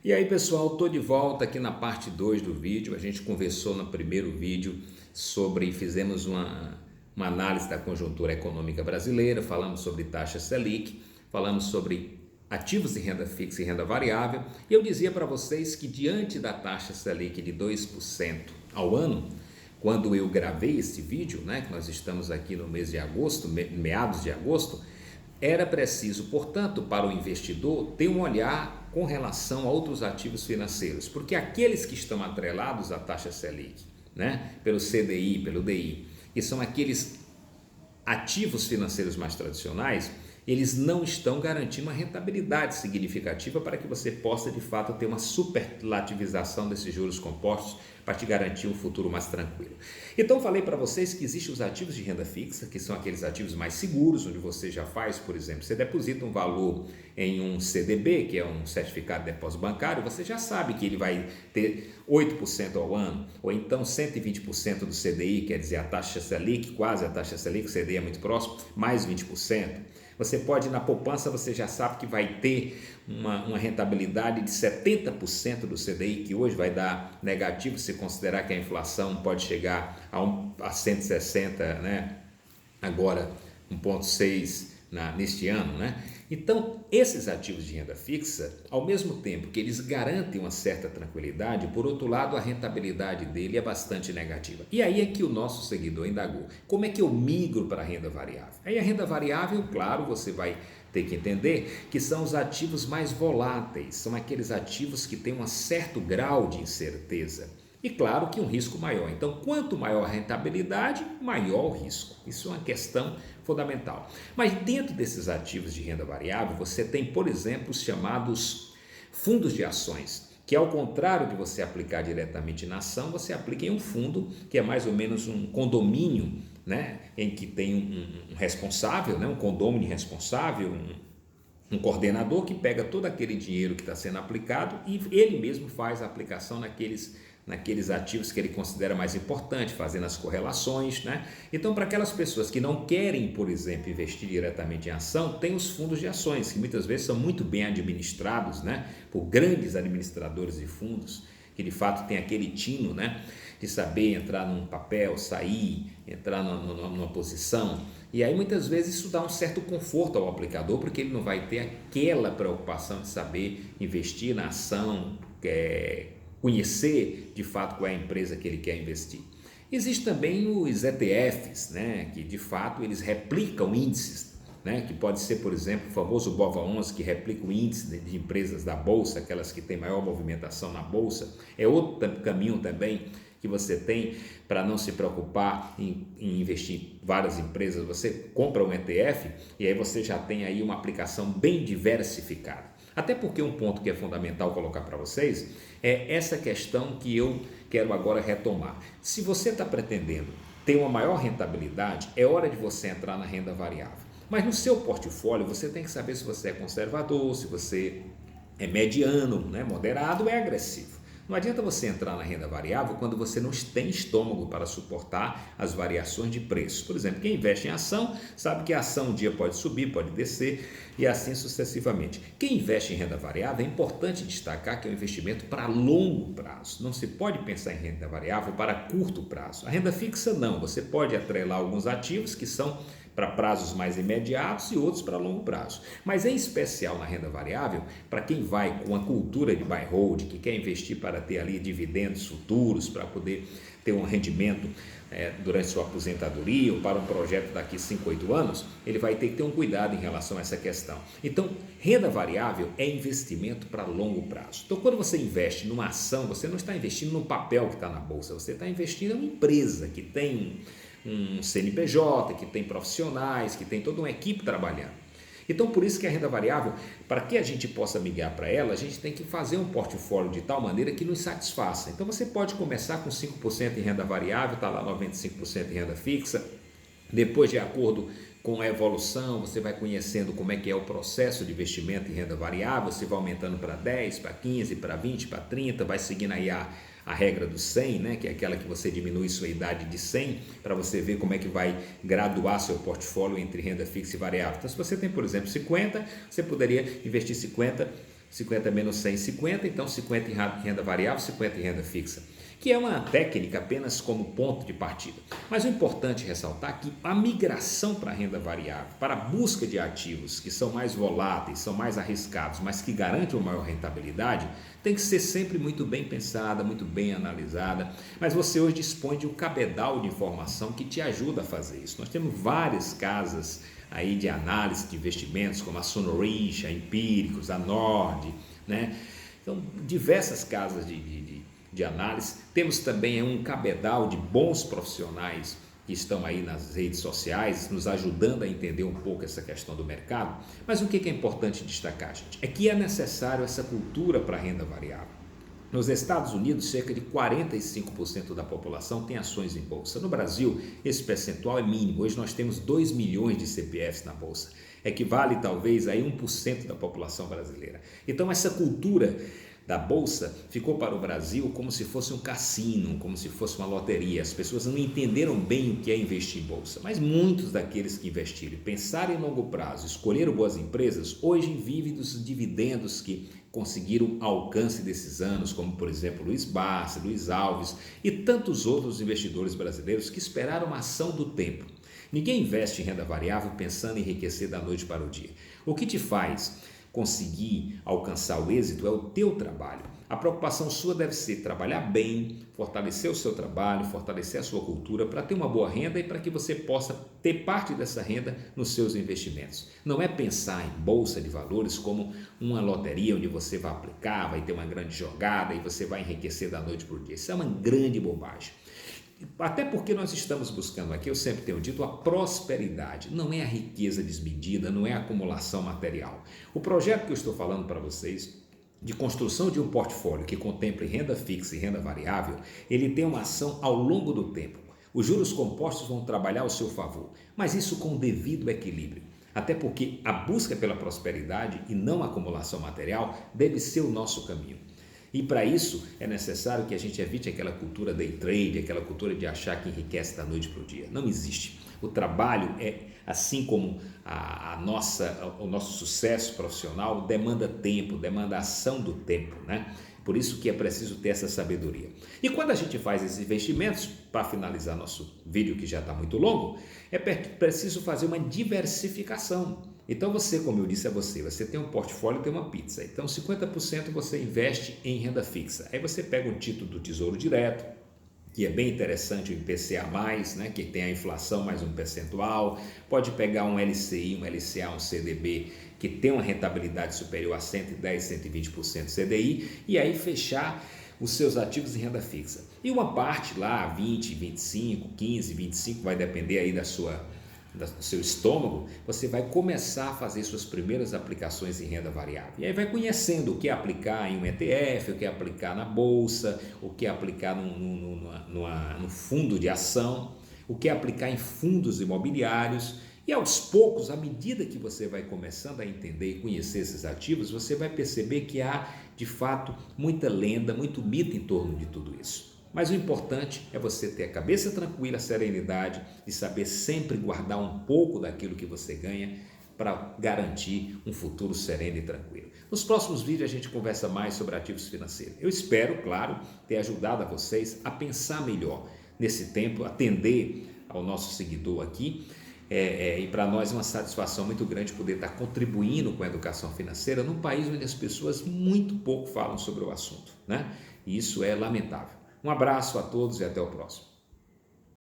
E aí pessoal, estou de volta aqui na parte 2 do vídeo. A gente conversou no primeiro vídeo fizemos uma análise da conjuntura econômica brasileira, falamos sobre taxa Selic, falamos sobre ativos de renda fixa e renda variável, e eu dizia para vocês que diante da taxa Selic de 2% ao ano, quando eu gravei este vídeo, que nós estamos aqui no mês de agosto, meados de agosto, era preciso, portanto, para o investidor ter um olhar com relação a outros ativos financeiros, porque aqueles que estão atrelados à taxa Selic, pelo CDI, pelo DI, que são aqueles ativos financeiros mais tradicionais, eles não estão garantindo uma rentabilidade significativa para que você possa de fato ter uma superlativização desses juros compostos para te garantir um futuro mais tranquilo. Então falei para vocês que existem os ativos de renda fixa, que são aqueles ativos mais seguros, onde você já faz, por exemplo, você deposita um valor em um CDB, que é um certificado de depósito bancário, você já sabe que ele vai ter 8% ao ano, ou então 120% do CDI, quer dizer, a taxa Selic, quase a taxa Selic, o CDI é muito próximo, mais 20%. Você pode, na poupança, você já sabe que vai ter uma rentabilidade de 70% do CDI, que hoje vai dar negativo, se considerar que a inflação pode chegar a 160, agora 1,6 neste ano, Então, esses ativos de renda fixa, ao mesmo tempo que eles garantem uma certa tranquilidade, por outro lado, a rentabilidade dele é bastante negativa. E aí é que o nosso seguidor indagou: como é que eu migro para a renda variável? Aí a renda variável, claro, você vai ter que entender que são os ativos mais voláteis, são aqueles ativos que têm um certo grau de incerteza. E claro que um risco maior. Então, quanto maior a rentabilidade, maior o risco. Isso é uma questão fundamental. Mas dentro desses ativos de renda variável, você tem, por exemplo, os chamados fundos de ações, que ao contrário de você aplicar diretamente na ação, você aplica em um fundo, que é mais ou menos um condomínio, em que tem um responsável, um condômino responsável, um coordenador que pega todo aquele dinheiro que está sendo aplicado e ele mesmo faz a aplicação naqueles ativos que ele considera mais importante, fazendo as correlações, Então, para aquelas pessoas que não querem, por exemplo, investir diretamente em ação, tem os fundos de ações, que muitas vezes são muito bem administrados, por grandes administradores de fundos, que de fato tem aquele tino, de saber entrar num papel, sair, entrar numa posição, e aí muitas vezes isso dá um certo conforto ao aplicador, porque ele não vai ter aquela preocupação de saber investir na ação, conhecer de fato qual é a empresa que ele quer investir. Existem também os ETFs, que de fato eles replicam índices, que pode ser, por exemplo, o famoso BOVA11, que replica o índice de empresas da Bolsa, aquelas que têm maior movimentação na Bolsa. É outro caminho também que você tem para não se preocupar em investir em várias empresas. Você compra um ETF e aí você já tem aí uma aplicação bem diversificada. Até porque um ponto que é fundamental colocar para vocês é essa questão que eu quero agora retomar. Se você está pretendendo ter uma maior rentabilidade, é hora de você entrar na renda variável. Mas no seu portfólio você tem que saber se você é conservador, se você é mediano, moderado ou é agressivo. Não adianta você entrar na renda variável quando você não tem estômago para suportar as variações de preço. Por exemplo, quem investe em ação sabe que a ação um dia pode subir, pode descer e assim sucessivamente. Quem investe em renda variável, é importante destacar que é um investimento para longo prazo. Não se pode pensar em renda variável para curto prazo. A renda fixa não, você pode atrelar alguns ativos que são para prazos mais imediatos e outros para longo prazo. Mas em especial na renda variável, para quem vai com a cultura de buy hold, que quer investir para ter ali dividendos futuros, para poder ter um rendimento durante sua aposentadoria ou para um projeto daqui 5, 8 anos, ele vai ter que ter um cuidado em relação a essa questão. Então, renda variável é investimento para longo prazo. Então, quando você investe numa ação, você não está investindo num papel que está na bolsa, você está investindo em uma empresa que tem um CNPJ, que tem profissionais, que tem toda uma equipe trabalhando. Então, por isso que a renda variável, para que a gente possa migrar para ela, a gente tem que fazer um portfólio de tal maneira que nos satisfaça. Então, você pode começar com 5% em renda variável, está lá 95% em renda fixa, depois, de acordo com a evolução, você vai conhecendo como é que é o processo de investimento em renda variável, você vai aumentando para 10, para 15, para 20, para 30, vai seguindo aí a regra do 100, que é aquela que você diminui sua idade de 100, para você ver como é que vai graduar seu portfólio entre renda fixa e variável. Então, se você tem, por exemplo, 50, você poderia investir 50 50 menos 100, 50, então 50 em renda variável, 50 em renda fixa, que é uma técnica apenas como ponto de partida. Mas o importante é ressaltar que a migração para a renda variável, para a busca de ativos que são mais voláteis, são mais arriscados, mas que garantem uma maior rentabilidade, tem que ser sempre muito bem pensada, muito bem analisada, mas você hoje dispõe de um cabedal de informação que te ajuda a fazer isso. Nós temos várias casas aí de análise de investimentos, como a Sonorincha, a Empíricos, a Nord, né? Então, diversas casas de análise. Temos também um cabedal de bons profissionais que estão aí nas redes sociais, nos ajudando a entender um pouco essa questão do mercado. Mas o que é importante destacar, gente? É que é necessário essa cultura para a renda variável. Nos Estados Unidos, cerca de 45% da população tem ações em bolsa. No Brasil, esse percentual é mínimo. Hoje nós temos 2 milhões de CPFs na bolsa. Equivale talvez a 1% da população brasileira. Então essa cultura da bolsa ficou para o Brasil como se fosse um cassino, como se fosse uma loteria. As pessoas não entenderam bem o que é investir em bolsa, mas muitos daqueles que investiram e pensaram em longo prazo, escolheram boas empresas, hoje vivem dos dividendos que conseguiram alcance desses anos, como por exemplo Luiz Barsi, Luiz Alves e tantos outros investidores brasileiros que esperaram uma ação do tempo. Ninguém investe em renda variável pensando em enriquecer da noite para o dia. O que te faz conseguir alcançar o êxito é o teu trabalho. A preocupação sua deve ser trabalhar bem, fortalecer o seu trabalho, fortalecer a sua cultura para ter uma boa renda e para que você possa ter parte dessa renda nos seus investimentos. Não é pensar em bolsa de valores como uma loteria onde você vai aplicar, vai ter uma grande jogada e você vai enriquecer da noite para o dia. Isso é uma grande bobagem. Até porque nós estamos buscando aqui, eu sempre tenho dito, a prosperidade, não é a riqueza desmedida, não é a acumulação material. O projeto que eu estou falando para vocês, de construção de um portfólio que contemple renda fixa e renda variável, ele tem uma ação ao longo do tempo. Os juros compostos vão trabalhar ao seu favor, mas isso com o devido equilíbrio. Até porque a busca pela prosperidade e não a acumulação material deve ser o nosso caminho. E para isso é necessário que a gente evite aquela cultura day trade, aquela cultura de achar que enriquece da noite para o dia. Não existe. O trabalho é, assim como o nosso sucesso profissional, demanda tempo, demanda ação do tempo, né? Por isso que é preciso ter essa sabedoria. E quando a gente faz esses investimentos, para finalizar nosso vídeo que já está muito longo, é preciso fazer uma diversificação. Então você, como eu disse a você tem um portfólio, tem uma pizza. Então 50% você investe em renda fixa. Aí você pega um título do Tesouro Direto, que é bem interessante, o IPCA+, né, que tem a inflação mais um percentual. Pode pegar um LCI, um LCA, um CDB, que tem uma rentabilidade superior a 110, 120% CDI, e aí fechar os seus ativos em renda fixa. E uma parte lá, 20, 25, 15, 25, vai depender aí do seu estômago, você vai começar a fazer suas primeiras aplicações em renda variável. E aí vai conhecendo o que aplicar em um ETF, o que aplicar na bolsa, o que aplicar no fundo de ação, o que aplicar em fundos imobiliários. E aos poucos, à medida que você vai começando a entender e conhecer esses ativos, você vai perceber que há, de fato, muita lenda, muito mito em torno de tudo isso. Mas o importante é você ter a cabeça tranquila, a serenidade e saber sempre guardar um pouco daquilo que você ganha para garantir um futuro sereno e tranquilo. Nos próximos vídeos a gente conversa mais sobre ativos financeiros. Eu espero, claro, ter ajudado a vocês a pensar melhor nesse tempo, atender ao nosso seguidor aqui. E para nós é uma satisfação muito grande poder estar contribuindo com a educação financeira num país onde as pessoas muito pouco falam sobre o assunto, né? E isso é lamentável. Um abraço a todos e até o próximo.